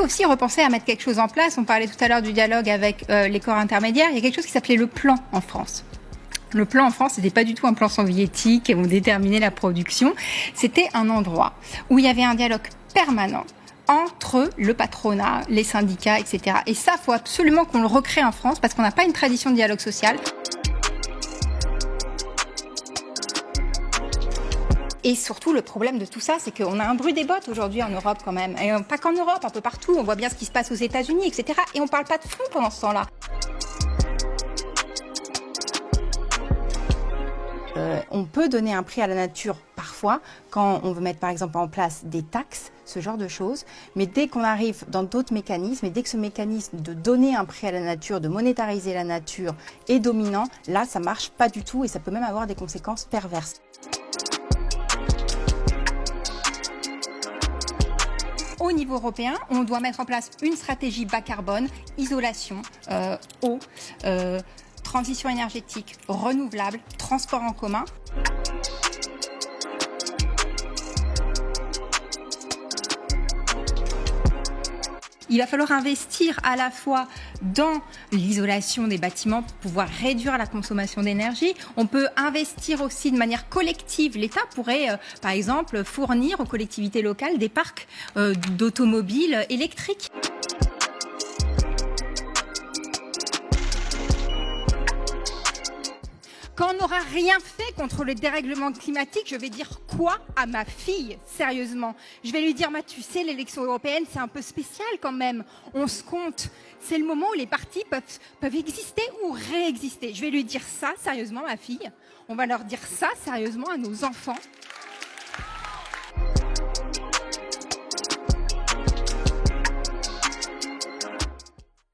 aussi repenser à mettre quelque chose en place. On parlait tout à l'heure du dialogue avec les corps intermédiaires. Il y a quelque chose qui s'appelait le plan en France. Le plan en France, c'était pas du tout un plan soviétique où on déterminait la production. C'était un endroit où il y avait un dialogue permanent entre le patronat, les syndicats, etc. Et ça, faut absolument qu'on le recrée en France parce qu'on n'a pas une tradition de dialogue social. Et surtout, le problème de tout ça, c'est qu'on a un bruit des bottes aujourd'hui en Europe quand même. Et pas qu'en Europe, un peu partout. On voit bien ce qui se passe aux États-Unis, etc. Et on parle pas de fond pendant ce temps-là. On peut donner un prix à la nature parfois quand on veut mettre par exemple en place des taxes, ce genre de choses. Mais dès qu'on arrive dans d'autres mécanismes et dès que ce mécanisme de donner un prix à la nature, de monétariser la nature est dominant, là ça marche pas du tout et ça peut même avoir des conséquences perverses. Au niveau européen, on doit mettre en place une stratégie bas carbone, isolation, eau, transition énergétique, renouvelable, transport en commun. Il va falloir investir à la fois dans l'isolation des bâtiments pour pouvoir réduire la consommation d'énergie. On peut investir aussi de manière collective. L'État pourrait, par exemple, fournir aux collectivités locales des parcs d'automobiles électriques. Quand on n'aura rien fait contre le dérèglement climatique, je vais dire quoi à ma fille, sérieusement? Je vais lui dire, tu sais, l'élection européenne, c'est un peu spécial quand même. On se compte. C'est le moment où les partis peuvent exister ou réexister. Je vais lui dire ça, sérieusement, ma fille. On va leur dire ça, sérieusement, à nos enfants.